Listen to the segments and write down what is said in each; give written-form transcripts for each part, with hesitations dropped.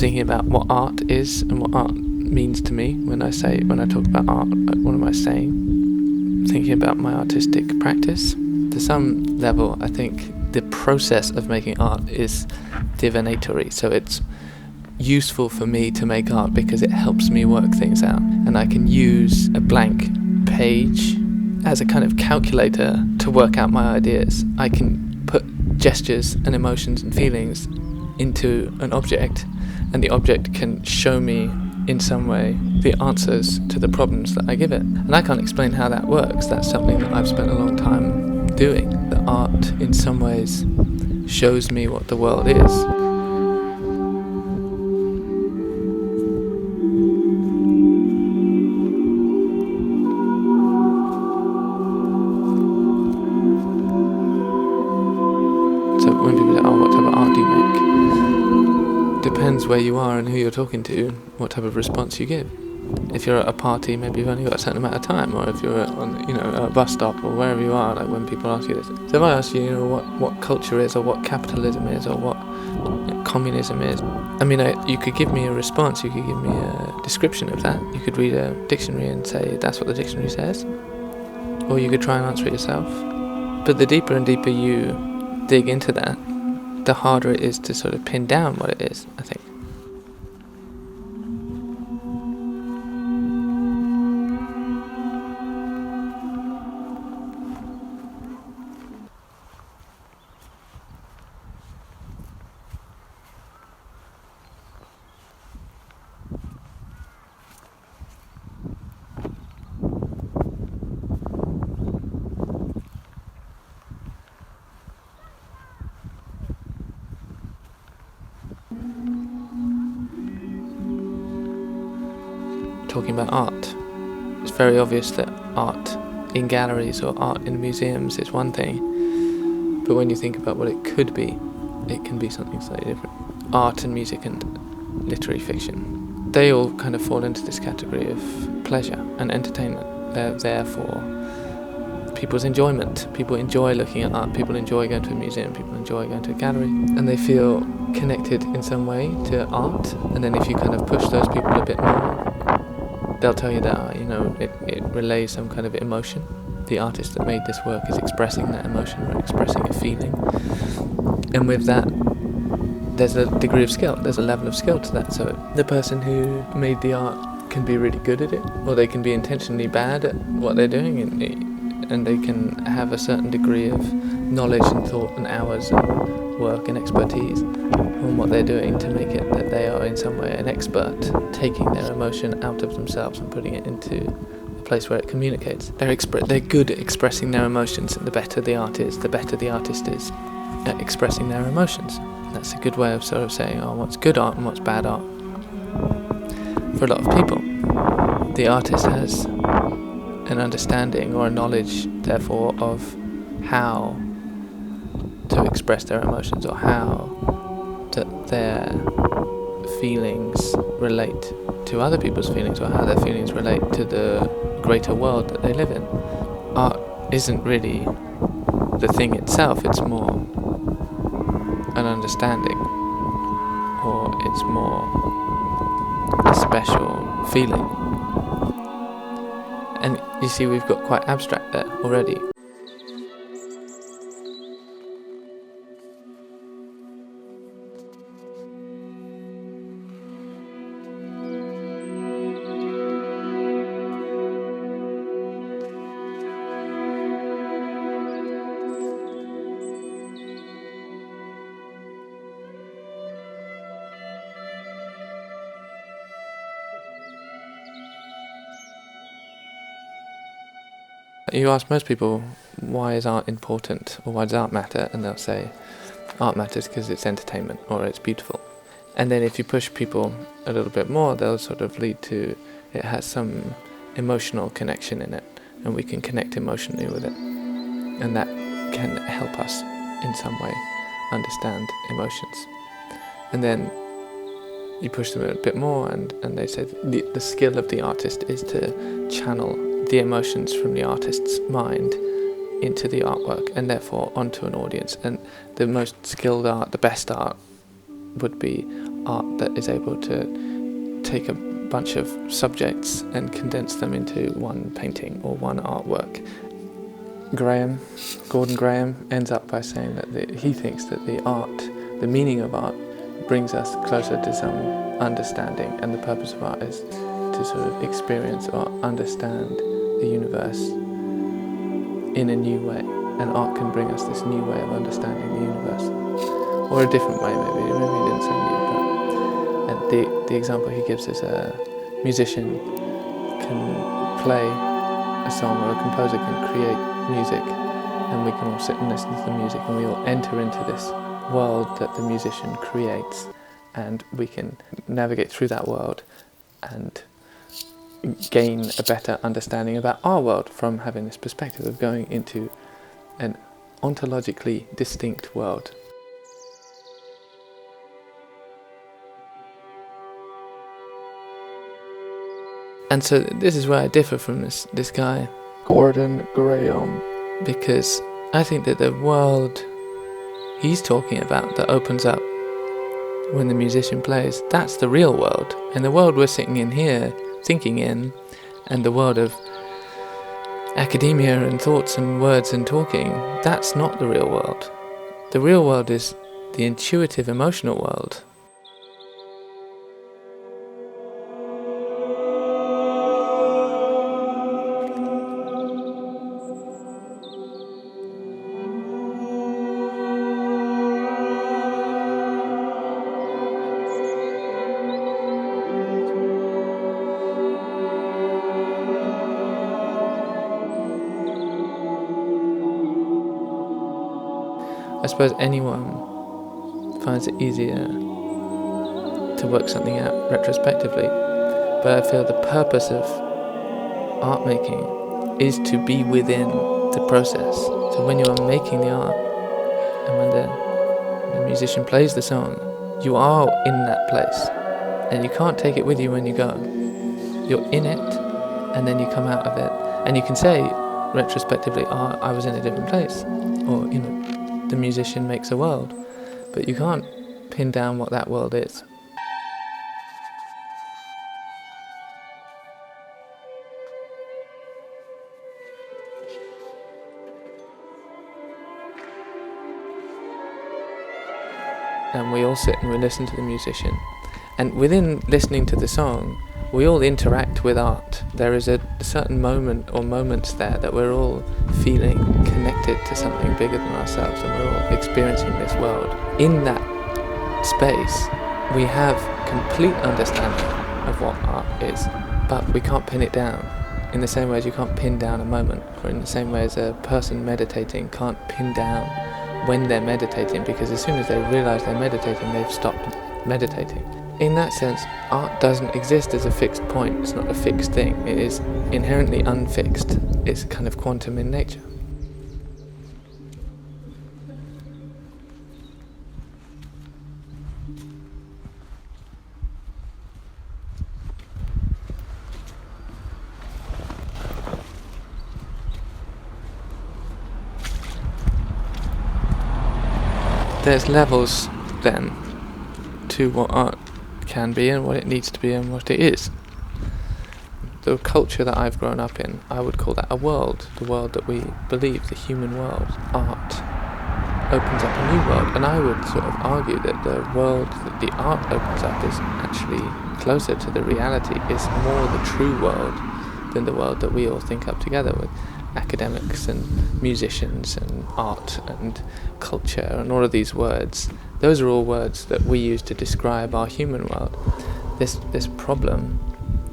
thinking about what art is and what art means to me. When I talk about art, what am I saying? Thinking about my artistic practice. To some level, I think the process of making art is divinatory, so it's useful for me to make art because it helps me work things out, and I can use a blank page as a kind of calculator to work out my ideas. I can put gestures and emotions and feelings into an object, and the object can show me in some way the answers to the problems that I give it. And I can't explain how that works. That's something that I've spent a long time doing. The art in some ways shows me what the world is. So when people say, oh, what type of art do you make? Depends where you are and who you're talking to, what type of response you give. If you're at a party, maybe you've only got a certain amount of time, or if you're on, a bus stop or wherever you are, like when people ask you this. So if I ask you, what culture is, or what capitalism is, or what communism is, you could give me a response, you could give me a description of that. You could read a dictionary and say, that's what the dictionary says. Or you could try and answer it yourself. But the deeper and deeper you dig into that, the harder it is to sort of pin down what it is, I think. Talking about art, it's very obvious that art in galleries or art in museums is one thing, but when you think about what it could be, it can be something slightly different. Art and music and literary fiction, they all kind of fall into this category of pleasure and entertainment. They're there for people's enjoyment. People enjoy looking at art, people enjoy going to a museum, people enjoy going to a gallery, and they feel connected in some way to art. And then if you kind of push those people a bit more, they'll tell you that it relays some kind of emotion. The artist that made this work is expressing that emotion or expressing a feeling, and with that there's a degree of skill, there's a level of skill to that. So the person who made the art can be really good at it, or they can be intentionally bad at what they're doing, and they can have a certain degree of knowledge and thought and hours and work and expertise on what they're doing to make it that they are in some way an expert, taking their emotion out of themselves and putting it into a place where it communicates. They're good at expressing their emotions, and the better the art is, the better the artist is at expressing their emotions. That's a good way of sort of saying, what's good art and what's bad art. For a lot of people, the artist has an understanding or a knowledge, therefore, of how to express their emotions, or how their feelings relate to other people's feelings, or how their feelings relate to the greater world that they live in. Art isn't really the thing itself, it's more an understanding, or it's more a special feeling. And you see, we've got quite abstract there already. You ask most people, why is art important, or why does art matter, and they'll say art matters because it's entertainment or it's beautiful. And then if you push people a little bit more, they'll sort of lead to it has some emotional connection in it, and we can connect emotionally with it, and that can help us in some way understand emotions. And then you push them a bit more, and they say the skill of the artist is to channel the emotions from the artist's mind into the artwork, and therefore onto an audience. And the most skilled art, the best art, would be art that is able to take a bunch of subjects and condense them into one painting or one artwork. Gordon Graham ends up by saying that he thinks that the meaning of art brings us closer to some understanding, and the purpose of art is to sort of experience or understand the universe in a new way, and art can bring us this new way of understanding the universe, or a different way maybe he didn't say new, but and the example he gives is a musician can play a song, or a composer can create music, and we can all sit and listen to the music, and we all enter into this world that the musician creates, and we can navigate through that world and gain a better understanding about our world from having this perspective of going into an ontologically distinct world. And so this is where I differ from this guy, Gordon Graham, because I think that the world he's talking about that opens up when the musician plays, that's the real world. And the world we're sitting in here, thinking in, and the world of academia and thoughts and words and talking, that's not the real world. The real world is the intuitive, emotional world. I suppose anyone finds it easier to work something out retrospectively, but I feel the purpose of art making is to be within the process. So when you are making the art, and when the musician plays the song, you are in that place, and you can't take it with you when you go. You're in it, and then you come out of it, and you can say retrospectively, I was in a different place, or the musician makes a world, but you can't pin down what that world is. And we all sit and we listen to the musician, and within listening to the song, we all interact with art. There is a certain moment or moments there that we're all feeling connected to something bigger than ourselves, and we're all experiencing this world. In that space, we have complete understanding of what art is, but we can't pin it down. In the same way as you can't pin down a moment, or in the same way as a person meditating can't pin down when they're meditating, because as soon as they realize they're meditating, they've stopped meditating. In that sense, art doesn't exist as a fixed point. It's not a fixed thing. It is inherently unfixed. It's kind of quantum in nature. There's levels, then, to what art can be and what it needs to be and what it is. The culture that I've grown up in, I would call that a world, the world that we believe, the human world. Art opens up a new world, and I would sort of argue that the world that the art opens up is actually closer to the reality, is more the true world than the world that we all think up together with academics and musicians and art and culture and all of these words. Those are all words that we use to describe our human world. This problem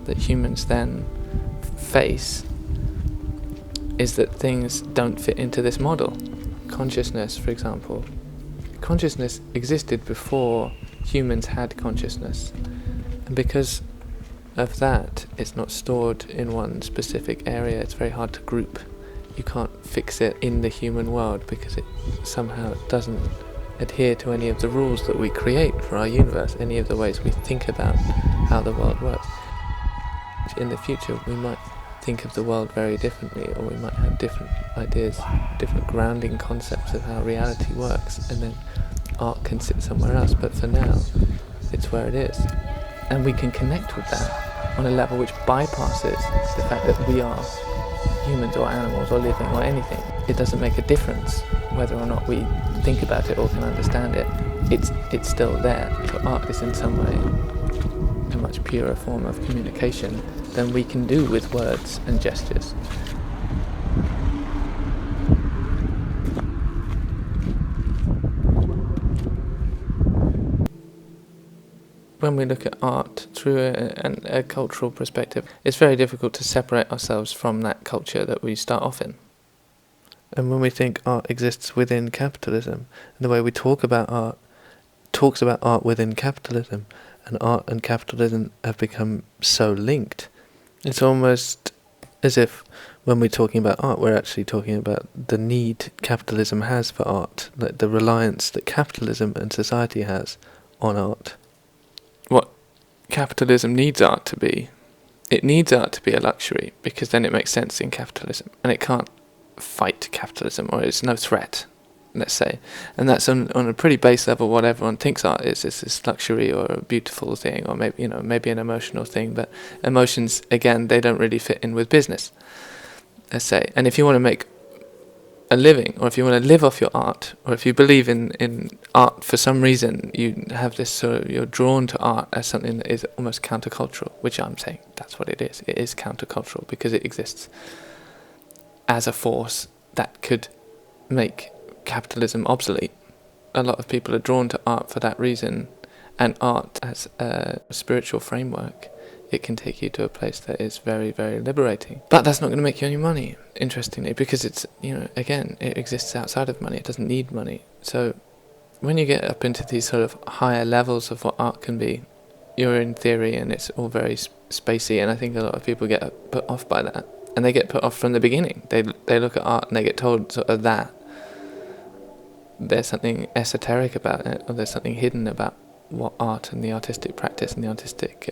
that humans then face is that things don't fit into this model. Consciousness, for example. Consciousness existed before humans had consciousness. And because of that, it's not stored in one specific area. It's very hard to group. You can't fix it in the human world because it somehow doesn't adhere to any of the rules that we create for our universe, any of the ways we think about how the world works. In the future, we might think of the world very differently, or we might have different ideas, different grounding concepts of how reality works, and then art can sit somewhere else. But for now, it's where it is. And we can connect with that on a level which bypasses the fact that we are humans or animals or living or anything. It doesn't make a difference whether or not we think about it or can understand it. It's still there. But art is in some way a much purer form of communication than we can do with words and gestures. When we look at art through a cultural perspective, it's very difficult to separate ourselves from that culture that we start off in. And when we think art exists within capitalism, and the way we talk about art talks about art within capitalism, and art and capitalism have become so linked, it's almost as if when we're talking about art, we're actually talking about the need capitalism has for art, like the reliance that capitalism and society has on art. What capitalism needs art to be, it needs art to be a luxury, because then it makes sense in capitalism, and it can't fight capitalism, or it's no threat, let's say. And that's on a pretty base level what everyone thinks art is this luxury or a beautiful thing, or maybe an emotional thing, but emotions, again, they don't really fit in with business, let's say. And if you want to make a living, or if you want to live off your art, or if you believe in art for some reason, you have this you're drawn to art as something that is almost countercultural, which I'm saying that's what it is. It is countercultural because it exists as a force that could make capitalism obsolete. A lot of people are drawn to art for that reason, and art as a spiritual framework, it can take you to a place that is very, very liberating. But that's not going to make you any money, interestingly, because it's, again, it exists outside of money. It doesn't need money. So when you get up into these sort of higher levels of what art can be, you're in theory and it's all very spacey, and I think a lot of people get put off by that. And they get put off from the beginning. They look at art and they get told sort of that there's something esoteric about it, or there's something hidden about what art and the artistic practice and the artistic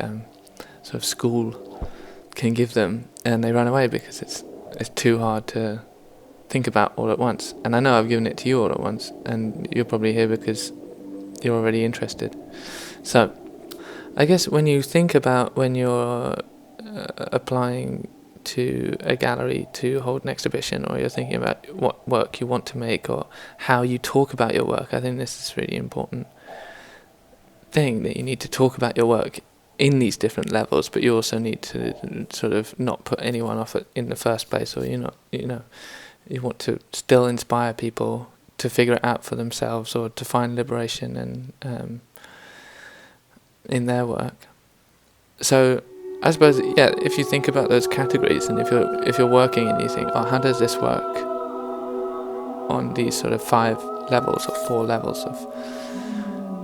sort of school can give them, and they run away because it's too hard to think about all at once. And I know I've given it to you all at once, and you're probably here because you're already interested. So I guess when you think about when you're applying to a gallery to hold an exhibition, or you're thinking about what work you want to make or how you talk about your work, I think this is a really important thing, that you need to talk about your work in these different levels, but you also need to sort of not put anyone off in the first place, or you want to still inspire people to figure it out for themselves, or to find liberation and in their work. So I suppose, if you think about those categories, and if you're working and you think, how does this work on these sort of 5 levels or 4 levels of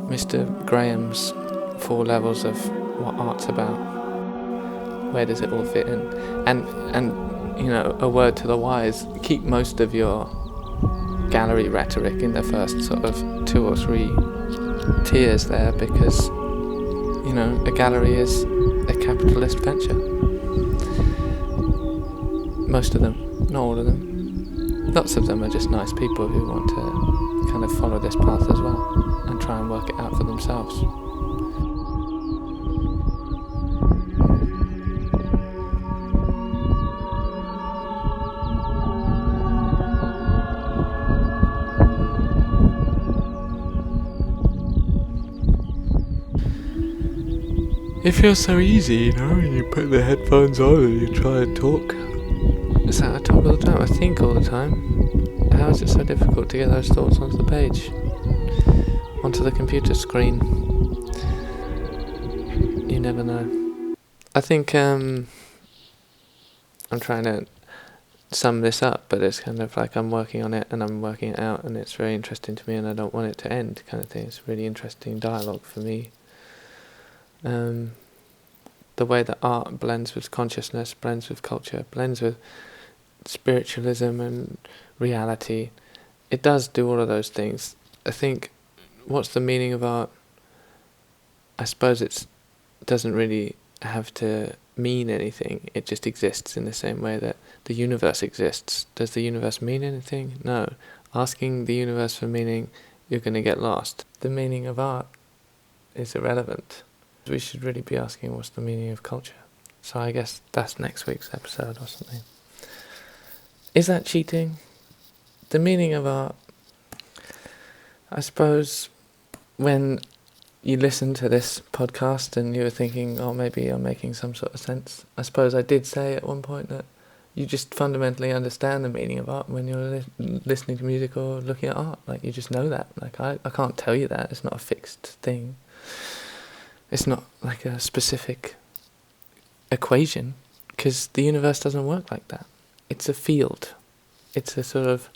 Mr. Graham's 4 levels of what art's about, where does it all fit in? And a word to the wise, keep most of your gallery rhetoric in the first sort of 2 or 3 tiers there, because a gallery is a capitalist venture. Most of them, not all of them. Lots of them are just nice people who want to kind of follow this path as well and try and work it out for themselves. It feels so easy, when you put the headphones on and you try and talk. It's like I talk all the time, I think all the time. How is it so difficult to get those thoughts onto the page? Onto the computer screen? You never know. I think I'm trying to sum this up, but it's kind of like I'm working on it and I'm working it out, and it's very interesting to me and I don't want it to end, kind of thing. It's a really interesting dialogue for me. The way that art blends with consciousness, blends with culture, blends with spiritualism and reality. It does do all of those things. I think, what's the meaning of art? I suppose it doesn't really have to mean anything. It just exists in the same way that the universe exists. Does the universe mean anything? No. Asking the universe for meaning, you're going to get lost. The meaning of art is irrelevant. We should really be asking what's the meaning of culture. So I guess that's next week's episode or something. Is that cheating? The meaning of art, I suppose, when you listen to this podcast and you were thinking, oh, maybe I'm making some sort of sense. I suppose I did say at one point that you just fundamentally understand the meaning of art when you're listening to music or looking at art. Like, you just know that. Like, I can't tell you that. It's not a fixed thing. It's not like a specific equation, because the universe doesn't work like that. It's a field. It's a sort of